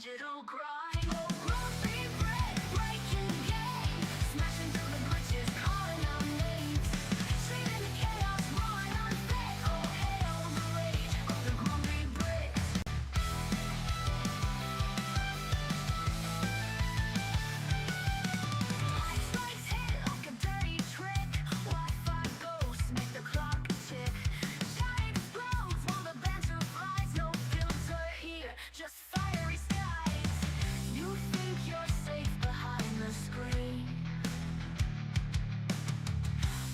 digital grind. Oh, grocery bread, breaking the game, smashing through the glitches, calling out names, streaming the chaos, rolling on fit. Oh, hail the rage of the grumpy bricks. Lights hit like a dirty trick. Wi-Fi ghosts make the clock tick. Shine explodes while the banter flies. No filter here, just fiery skies. You think you're safe behind the screen,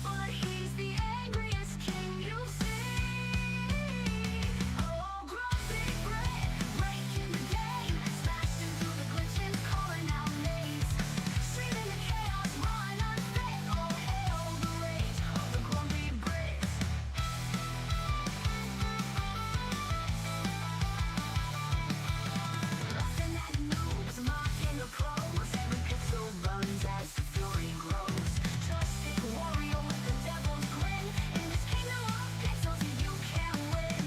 but he's the angriest king you've seen. Oh, grumpy bread, breaking the game, smashing through the glitches, calling out names, streaming the chaos, rolling unfit. Oh, hail the rage of the grumpy bricks. Laughing at noobs, mocking the pros, every pixel burns as the fury grows. Trusted warrior with the devil's grin, in this kingdom of pixels you can't win.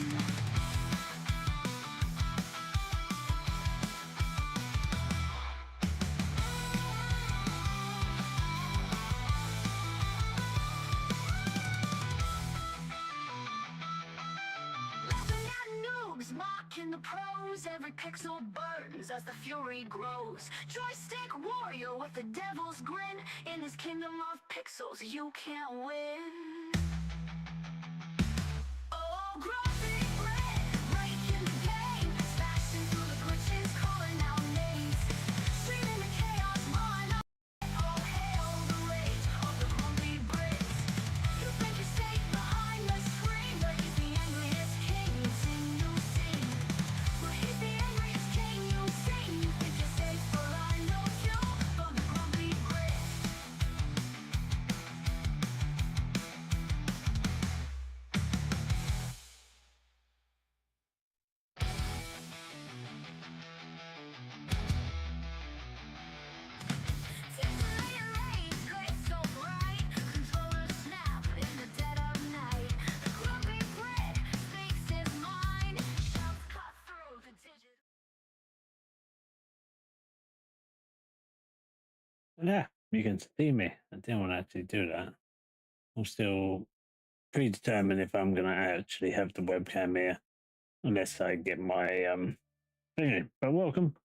Laughing at noobs, mocking the pros, every pixel burns as the fury grows. Joystick warrior with the devil's grin, in this kingdom of pixels you can't win. Oh, grumpy bread, breaking the game, smashing through the glitches, calling out names, streaming the chaos, rolling up. Oh, hail the rage of the grumpy bricks. You think you're safe behind the screen, but he's the angriest king you've seen. But he's the angriest king you've seen. You think you're safe, but I know you from the grumpy bricks. Simulator rage, glitz so bright, controller snap in the dead of night. The grumpy bread speaks his mind, shouts cut through the digital. Yeah, you can see me. I didn't want to actually do that. I'm still predetermined if I'm going to actually have the webcam here, unless I get my anyway. But welcome.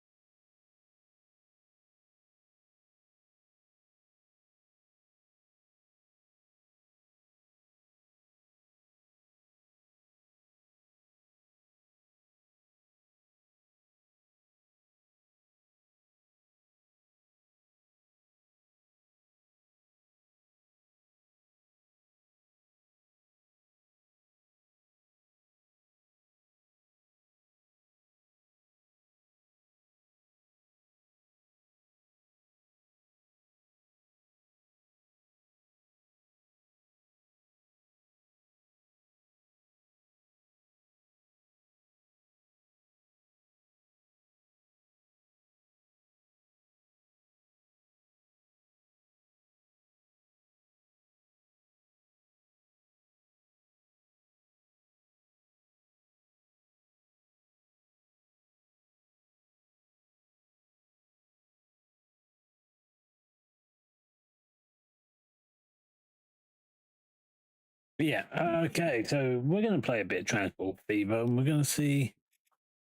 But yeah, okay. So we're going to play a bit of Transport Fever, and we're going to see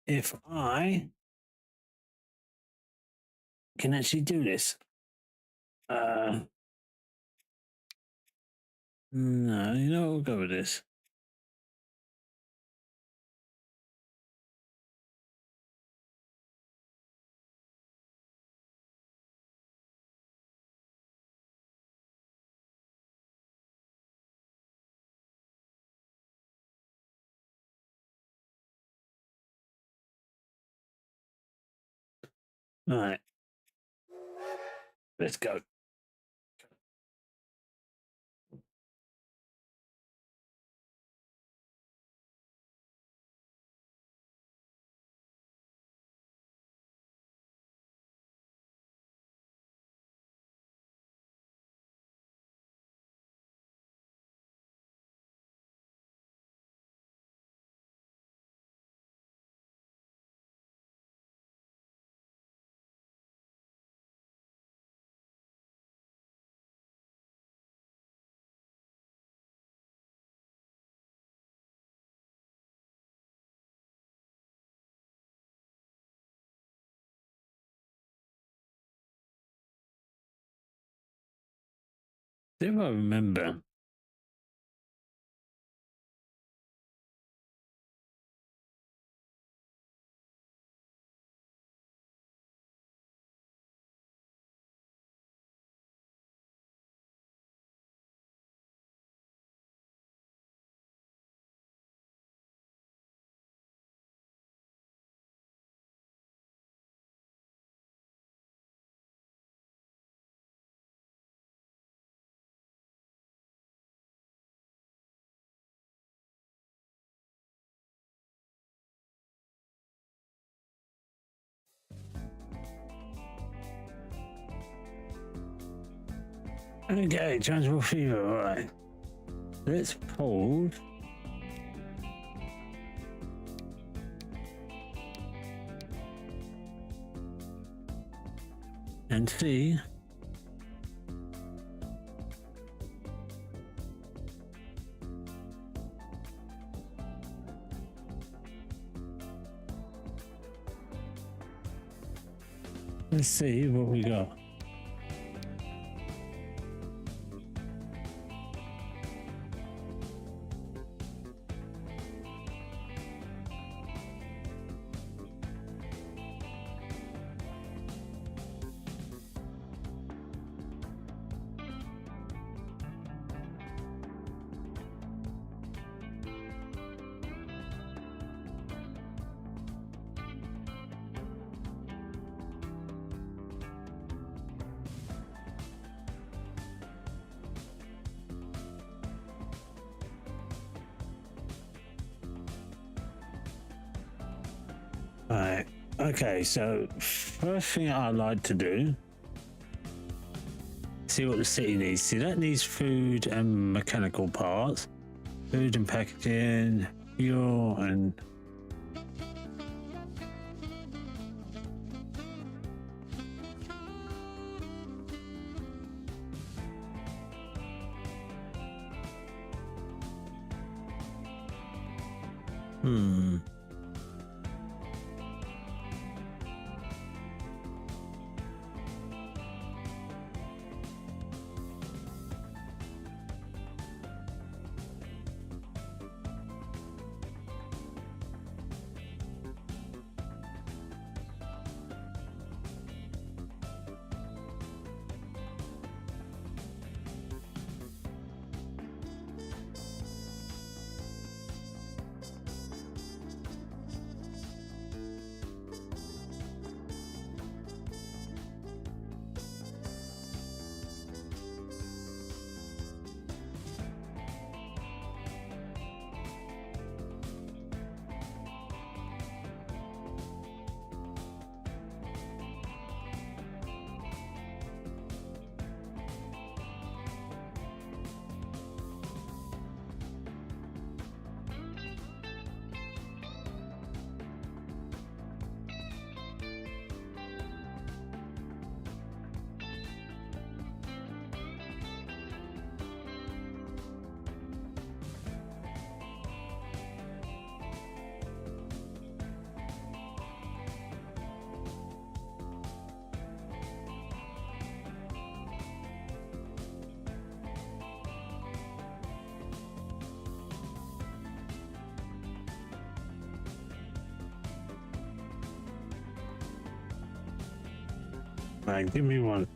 if I can actually do this. No, you know what, we'll go with this. All right, let's go. Do I remember? Okay, transfer fever, right. Let's pause. And see. Let's see what we got. Right. Okay, so first thing I'd like to do, see what the city needs. See, that needs food and mechanical parts, food and packaging, fuel and right, give me one.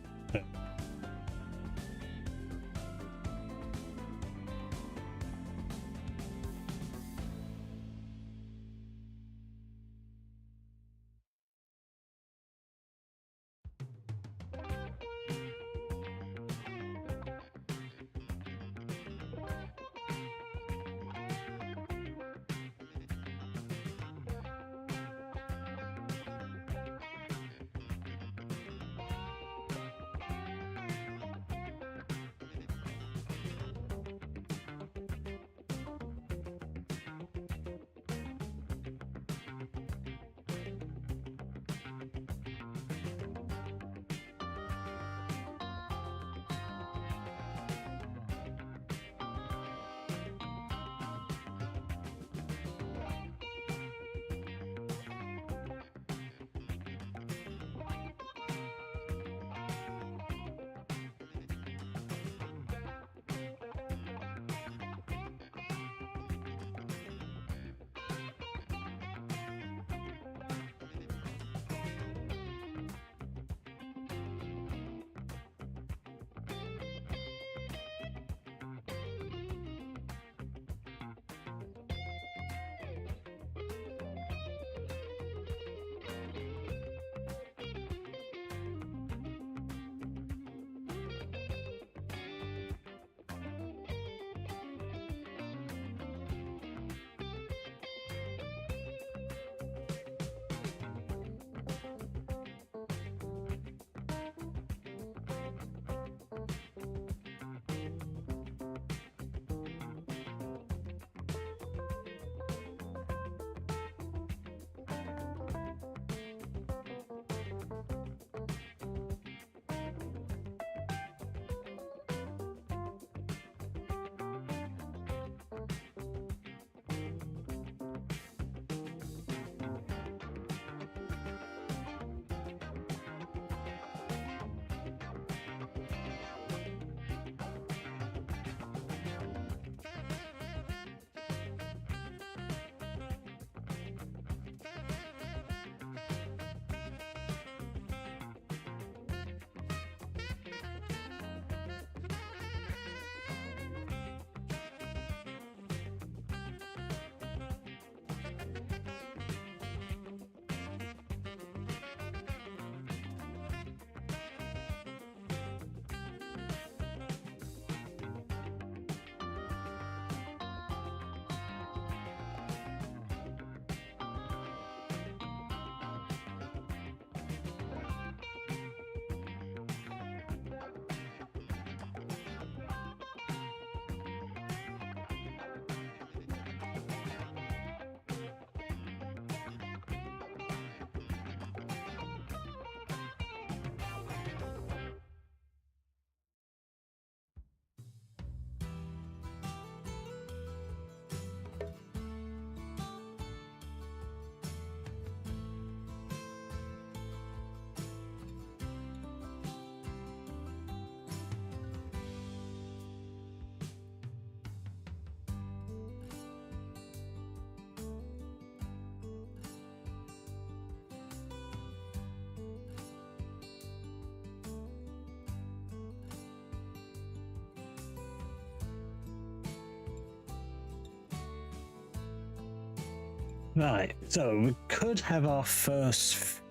Right, so we could have our first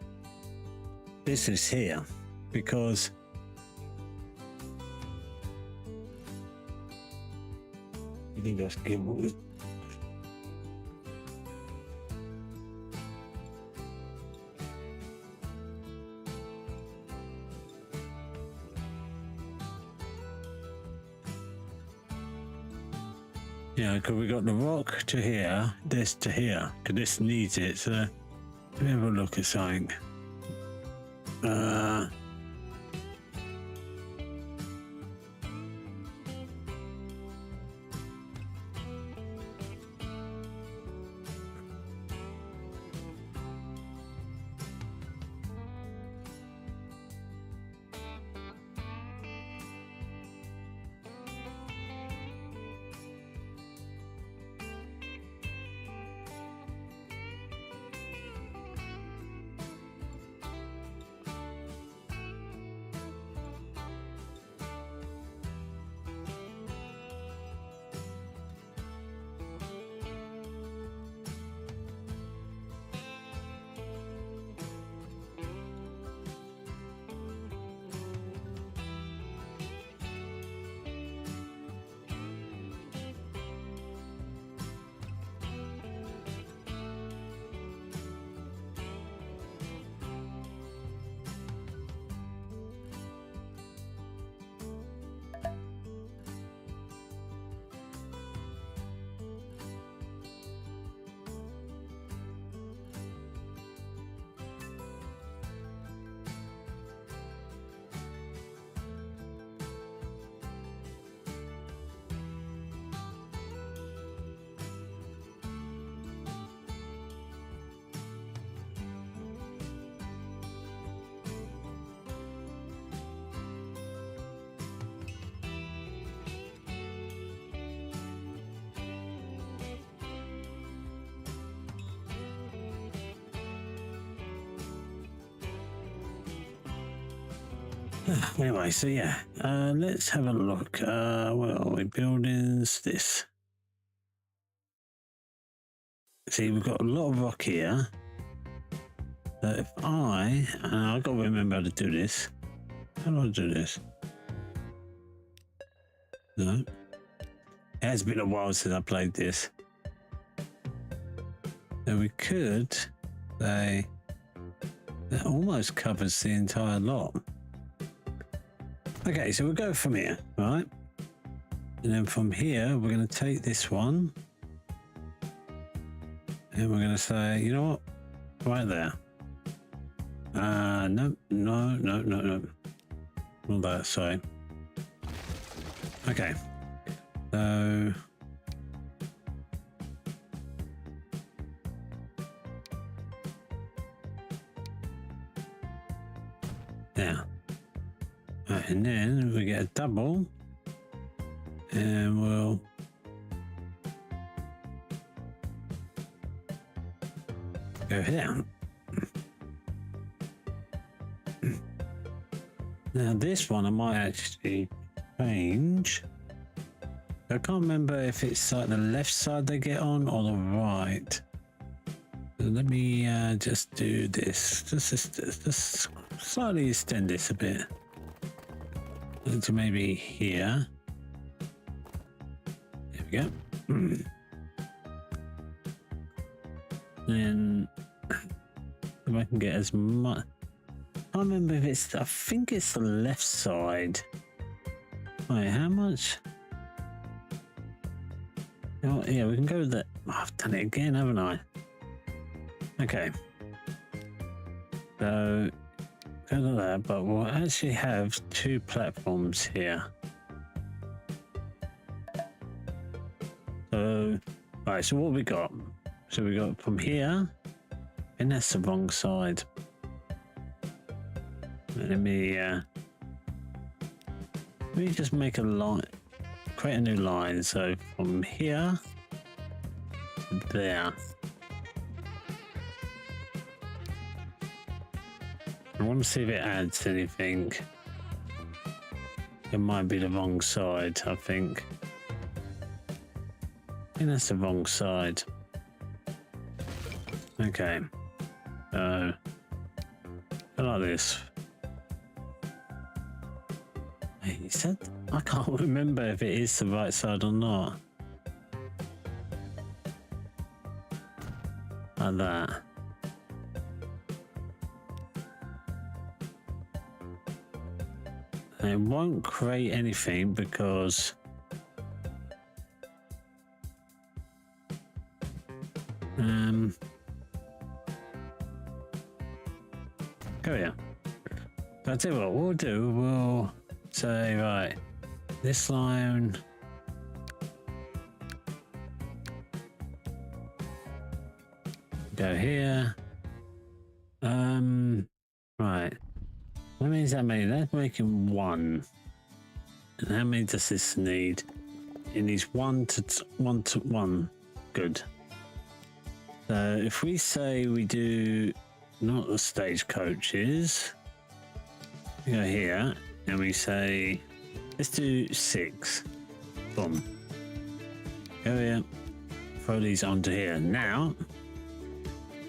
business here because you think that's good. Yeah, because we got the rock to here, this to here, because this needs it. So let me have a look at something. Anyway, so yeah, let's have a look. Where are we? Buildings, this. See, we've got a lot of rock here. So if I've got to remember how to do this. How do I do this? No. It has been a while since I played this. So we could say that almost covers the entire lot. Okay, so we'll go from here, right? And then from here, we're going to take this one. And we're going to say, you know what? Right there. No. Not that, sorry. Okay. So... yeah. Right, and then we get a double. And we'll... go here. Now this one I might actually change. I can't remember if it's like the left side they get on or the right. So let me just do this. Just slightly extend this a bit. To maybe here. There we go. Then if I can get as much. I can't remember if it's. I think it's the left side. Wait, how much? Oh, yeah, we can go with that. Oh, I've done it again, haven't I? Okay. So go to that, but we'll actually have two platforms here. So, alright, so what we got? So we got from here, and that's the wrong side. Let me just make a line, create a new line. So from here to there. I want to see if it adds anything. It might be the wrong side, I think. I think that's the wrong side. Okay. So, like this. Hey, he said, I can't remember if it is the right side or not. Like that. And it won't create anything because go here. So I'll tell you what we'll do. We'll say, right, this line go here. Right. What means that many? That's making one. And how many does this need? It needs one to one. Good. So if we say we do not the stagecoaches, we go here and we say let's do 6. Boom. Go here. Throw these onto here. Now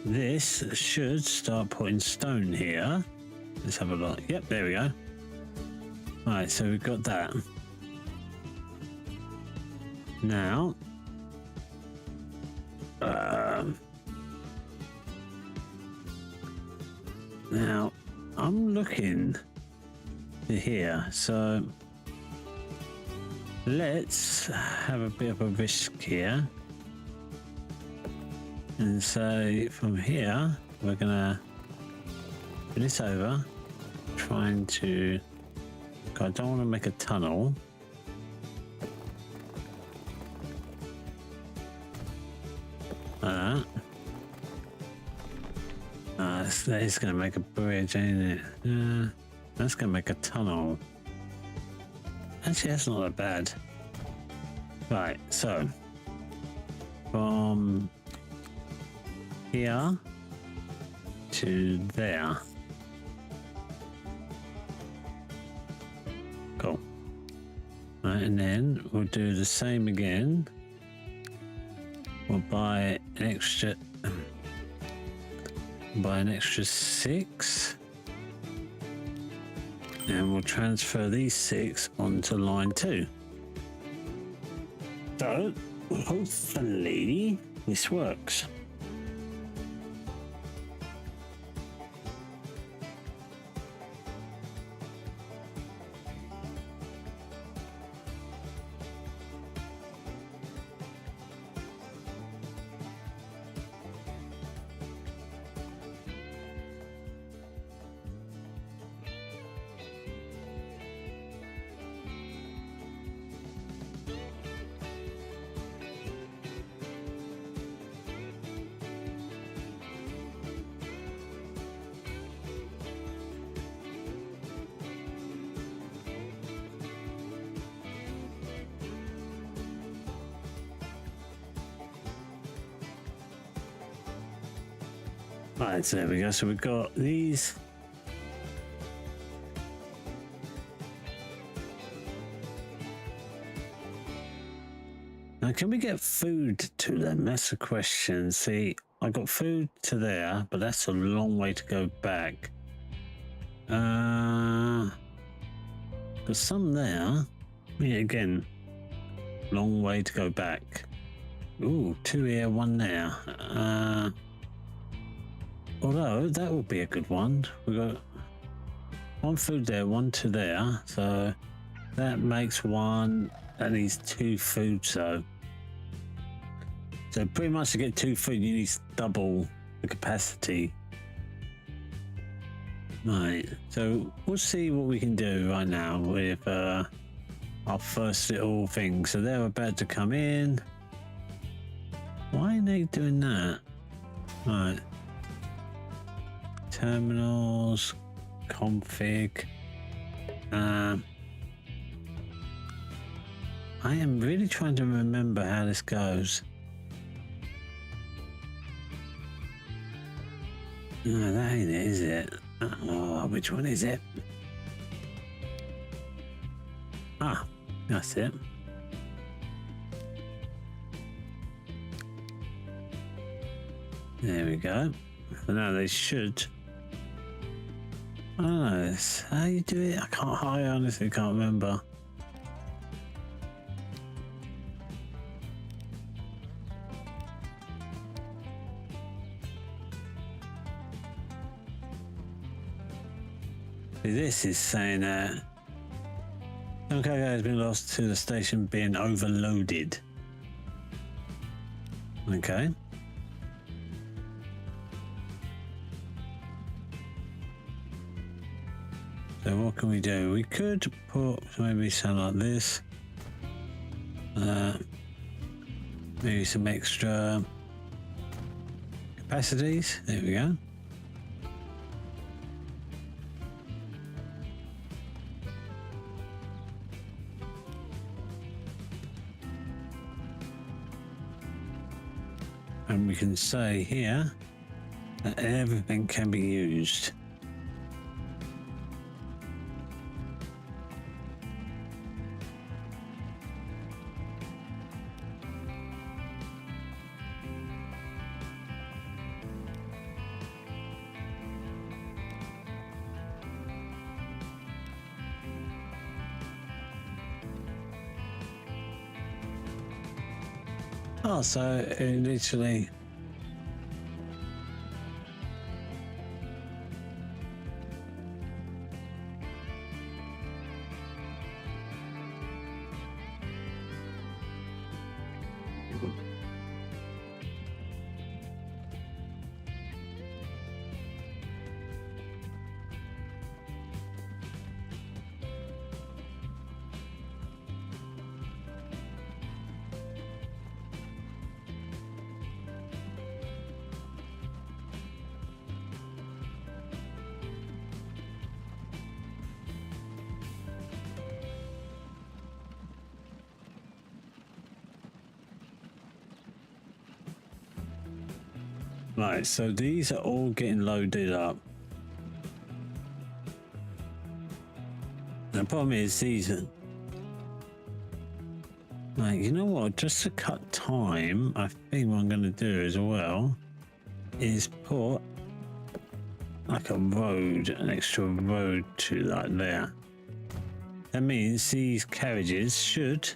this should start putting stone here. Let's have a look. Yep, there we go. Right, so we've got that. Now, now I'm looking here, so let's have a bit of a risk here. And so from here, we're gonna put this over, trying to, I don't want to make a tunnel. Like that. That is going to make a bridge, ain't it? That's going to make a tunnel. Actually, that's not that bad. Right, so from here to there. Cool. Right, and then we'll do the same again. We'll buy an extra 6, and we'll transfer these 6 onto line 2. So hopefully this works. Right, so there we go. So we've got these. Now, can we get food to them? That's the question. See, I got food to there, but that's a long way to go back. Got some there. Yeah, again, long way to go back. Ooh, 2 here, 1 there. Although that would be a good one. We got 1 food there, 1 to there, so that makes 1. That needs 2 food. So pretty much to get 2 food, you need double the capacity. Right. So we'll see what we can do right now with our first little thing. So they're about to come in. Why are they doing that? Right. Terminals, config. I am really trying to remember how this goes. No, that ain't it, is it? Oh, which one is it? Ah, that's it. There we go. So now they should. Oh, that's how you do it. I honestly can't remember. This is saying that some cargo has been lost to the station being overloaded. Okay. So what can we do? We could put maybe something like this. Maybe some extra capacities. There we go. And we can say here that everything can be used. Oh, so it literally. Right, so these are all getting loaded up. The problem is these are... Like, you know what? Just to cut time, I think what I'm going to do as well is put like a road, an extra road to like there. That means these carriages should,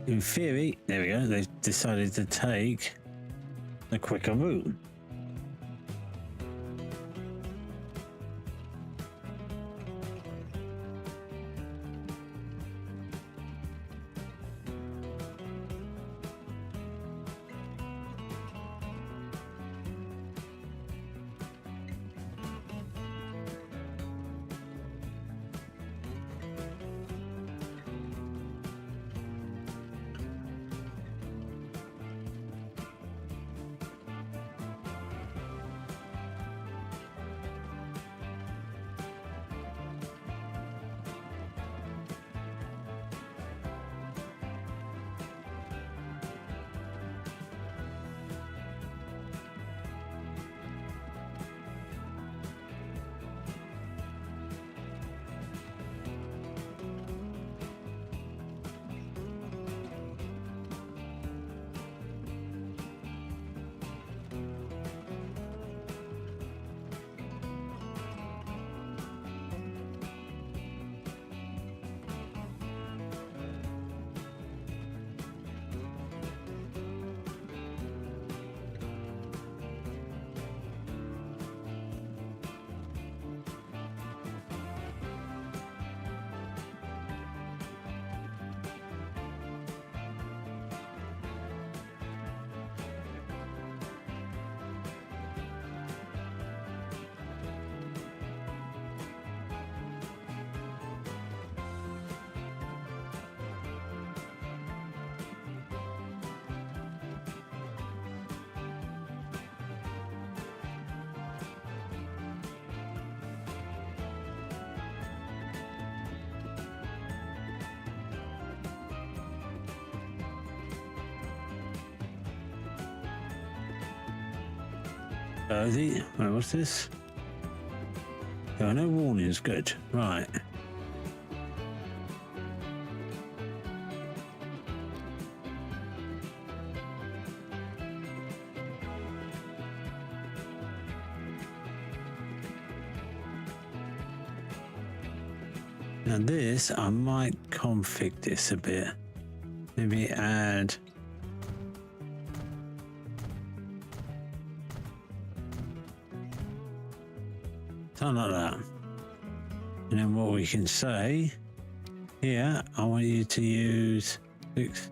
in theory, there we go, they've decided to take the quicker route. Wait, what's this? There are no warnings. Good. Right. Now this, I might config this a bit. Maybe add something like that. And then what we can say here, I want you to use 6.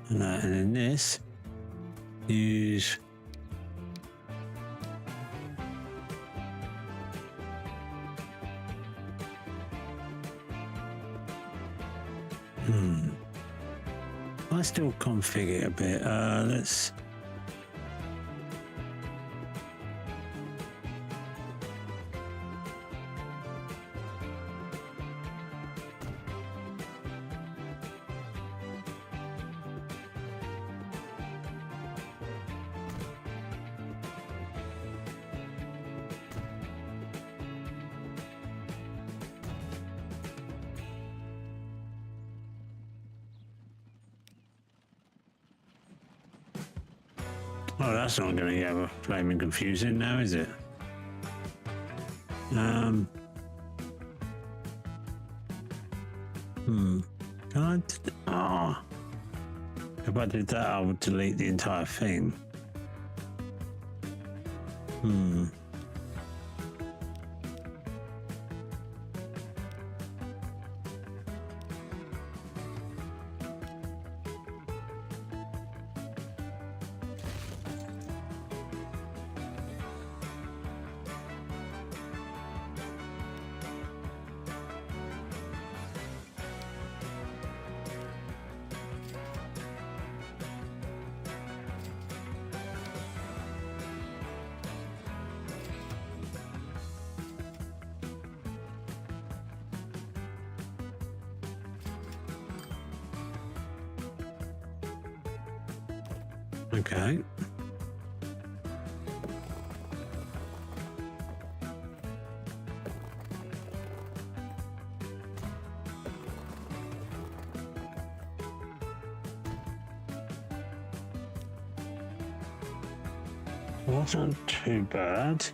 And then this, use I still configure it a bit. Let's oh, that's not going to get a flaming confusing now, is it? Can I? Oh, if I did that, I would delete the entire thing. Okay. Wasn't too bad.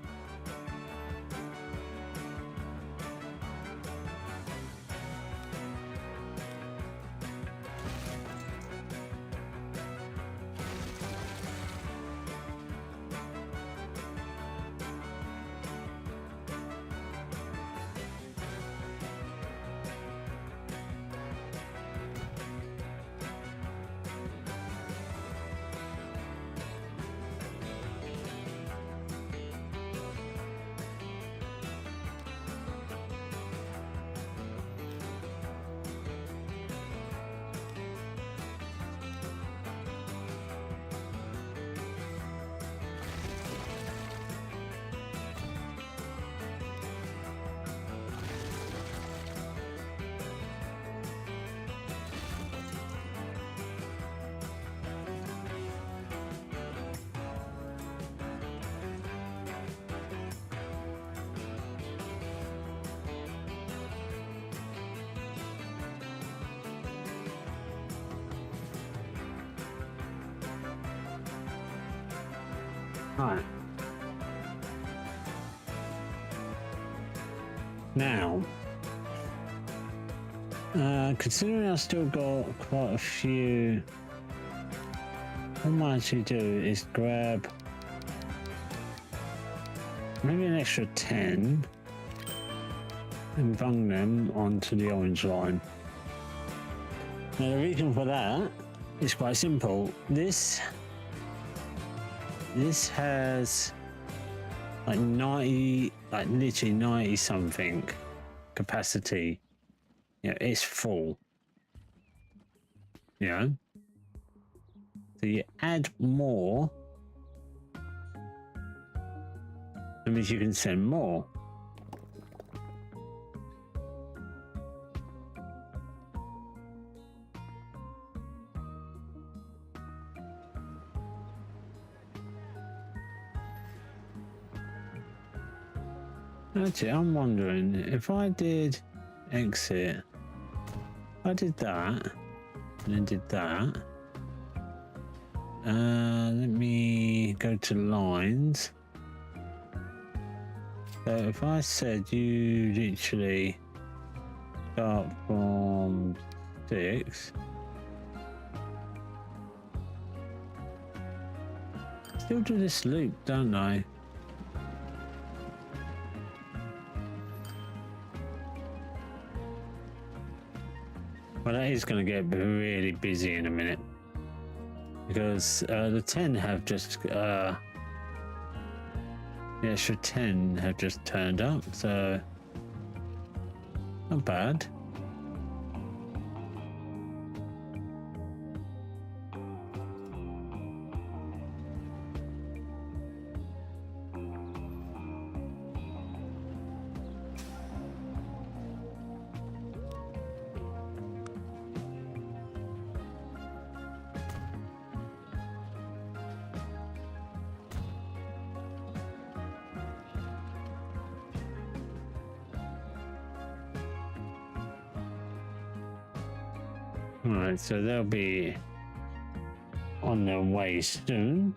Right. Now, considering I've still got quite a few, what I might actually do is grab maybe an extra 10 and bung them onto the orange line. Now the reason for that is quite simple. This has like 90, like literally 90 something capacity. Yeah, it's full. Yeah. So you add more, that means you can send more. Actually, I'm wondering if I did exit, I did that, and then did that. Let me go to lines. So if I said you literally start from 6, still do this loop, don't I? Well, that is going to get really busy in a minute because the 10 have just the extra 10 have just turned up, so not bad. Alright, so they'll be on their way soon.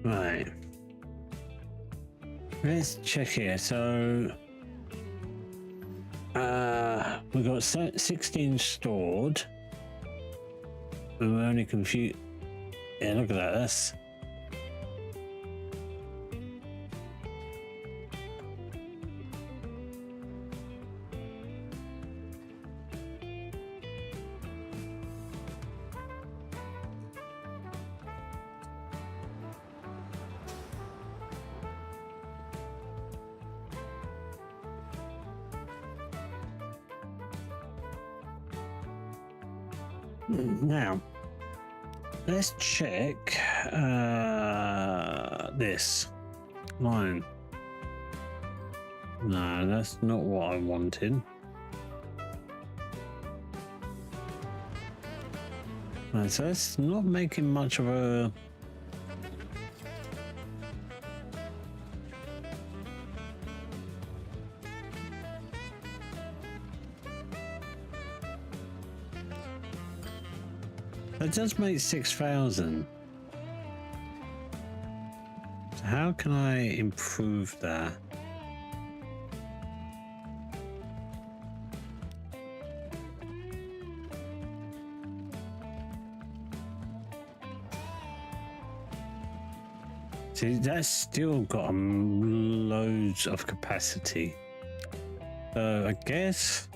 Right. Let's check here. So we've got 16 stored. And we're only confused. Yeah, look at that. That's now. Let's check this line. No, that's not what I wanted. Right, so it's not making much of a That does make 6,000. So how can I improve that? See, that's still got loads of capacity. So I guess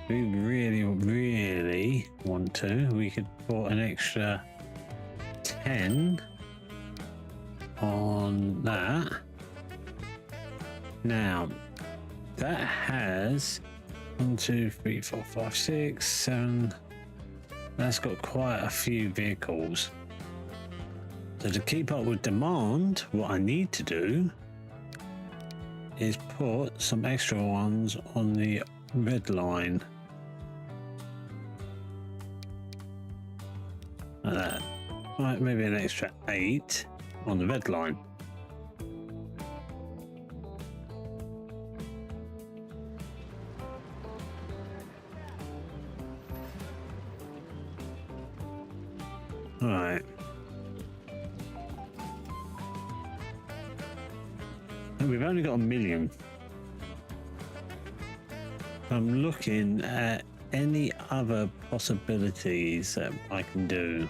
we really want to. We could put an extra 10 on that. Now, that has 1, 2, 3, 4, 5, 6, 7. That's got quite a few vehicles. So to keep up with demand, what I need to do is put some extra ones on the red line. Like that. Right, maybe an extra 8 on the red line. All right. And we've only got 1 million. I'm looking at any other possibilities that I can do.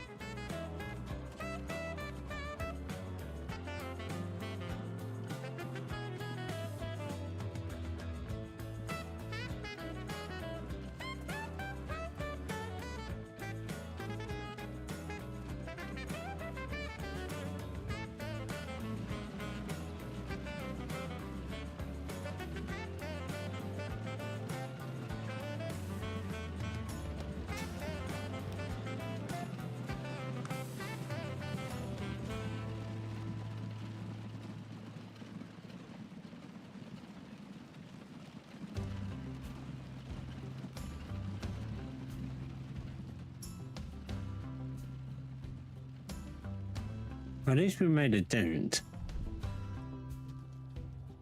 At least we made a dent.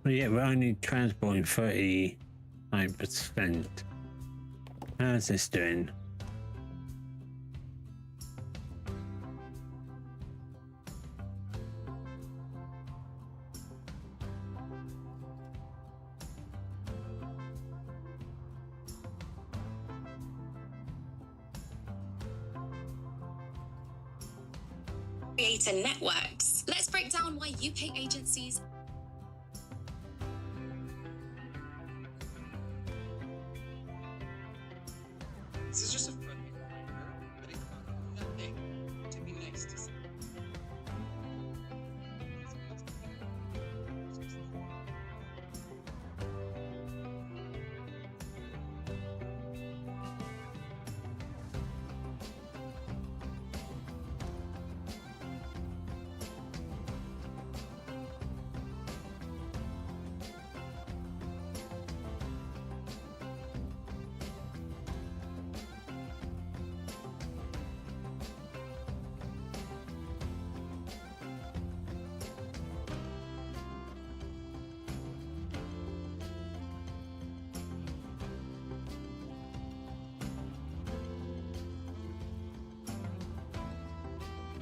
But yet we're only transporting 39%. How's this doing? Creator networks. Let's break down why UK agencies. This is just a friendly reminder that it costs nothing to be nice to someone.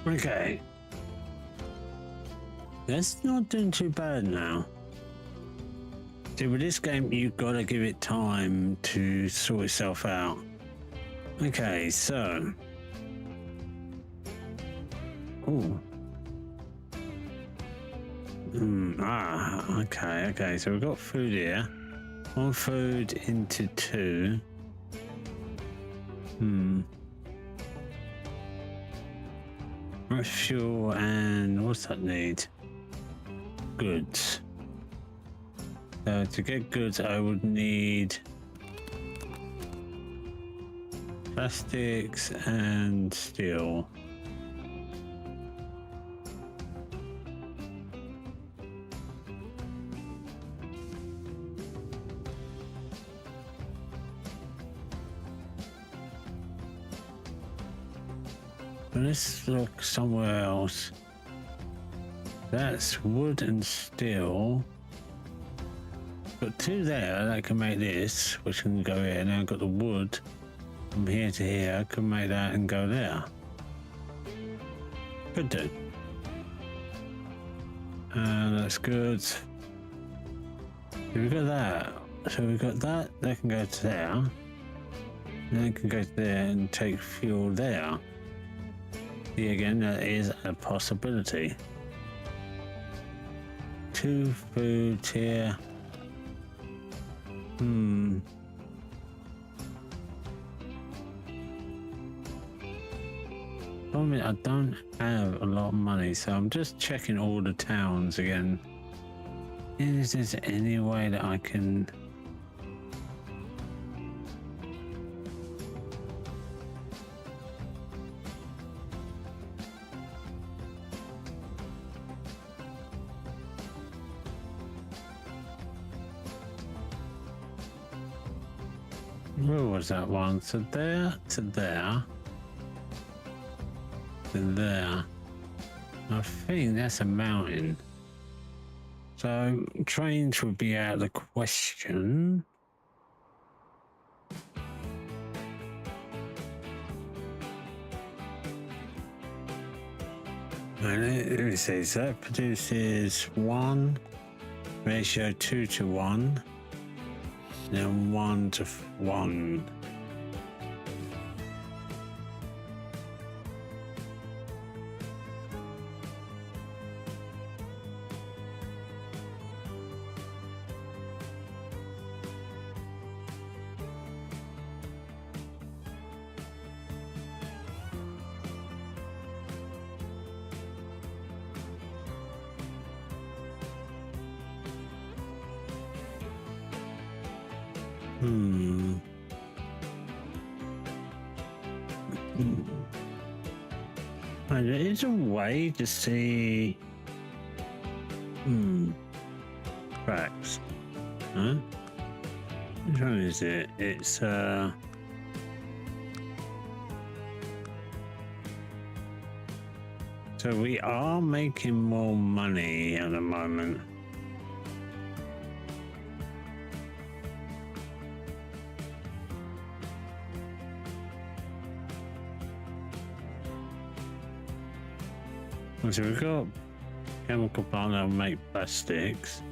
Okay. That's not doing too bad now. See, with this game, you've got to give it time to sort itself out. Okay, so. Ooh. Okay. So we've got food here. One food into two. Fuel and what's that need? Goods. So to get goods, I would need plastics and steel. Let's look somewhere else. That's wood and steel. Got two there that can make this, which can go here. Now I've got the wood from here to here. I can make that and go there. Could do. That's good. So we've got that. So we've got that. That can go to there. And then it can go to there and take fuel there. See, again, that is a possibility. Two foods here. Problem is, I don't have a lot of money, so I'm just checking all the towns again. Is there any way that I can... Where was that one? So there to there to there. I think that's a mountain. So trains would be out of the question. Let me see. So that produces 1 ratio 2 to 1. then 1 to 1. And there is a way to see cracks. Huh? Which one is it? It's so we are making more money at the moment. So we've got chemical plant that'll make plastics,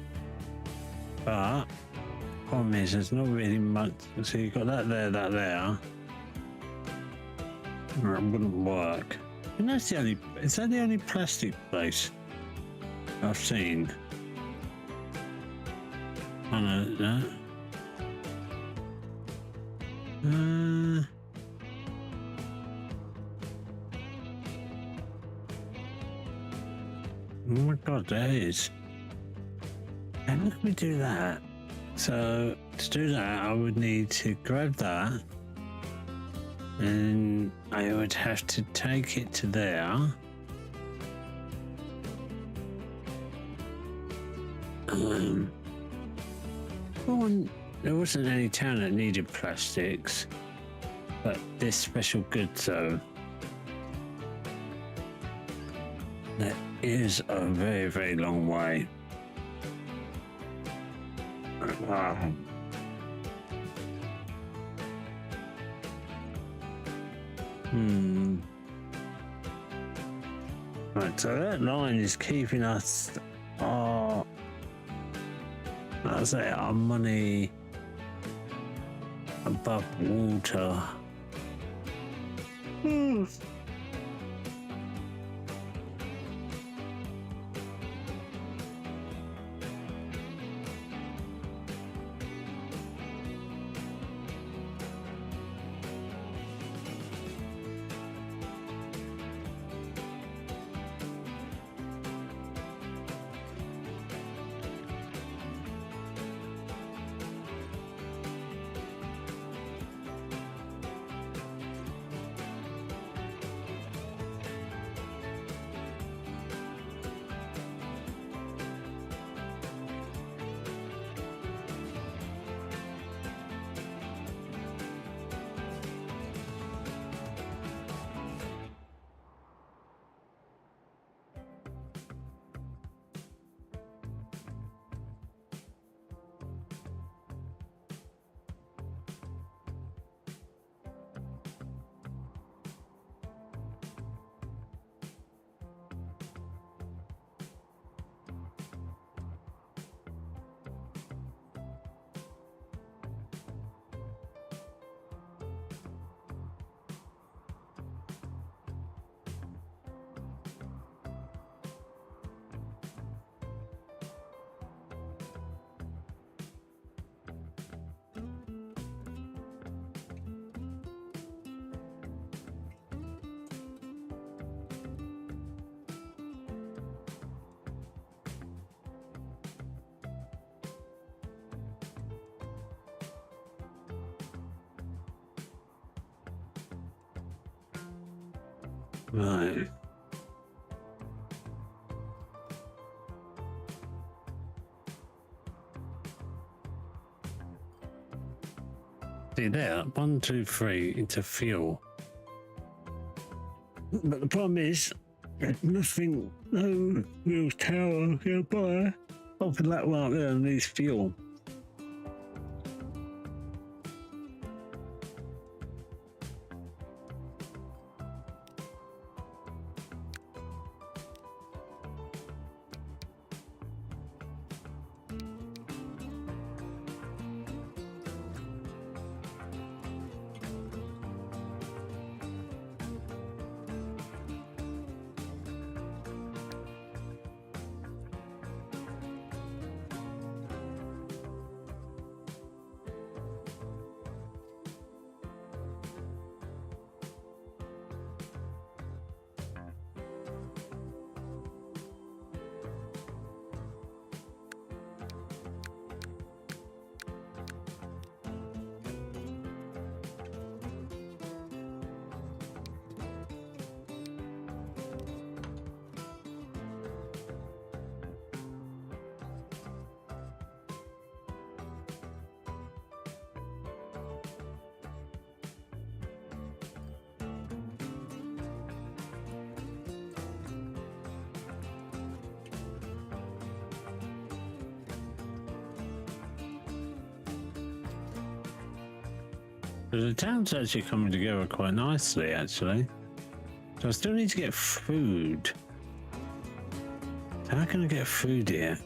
but the problem is there's not really much. So you've got that there. It wouldn't work. And that's the only. Is that the only plastic place I've seen? I know that. Oh my god, there is. How can we do that? So to do that, I would need to grab that, and I would have to take it to there. There wasn't any town that needed plastics, but this special goods though. That is a very, very long way. Right, so that line is keeping us our money above water. Right. See there, 1, 2, 3 into fuel. But the problem is, nothing, no real tower can buy. Open that one up there and needs fuel. The town's actually coming together quite nicely, actually. So I still need to get food. How can I get food here?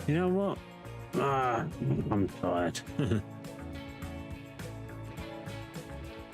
You know what? I'm tired.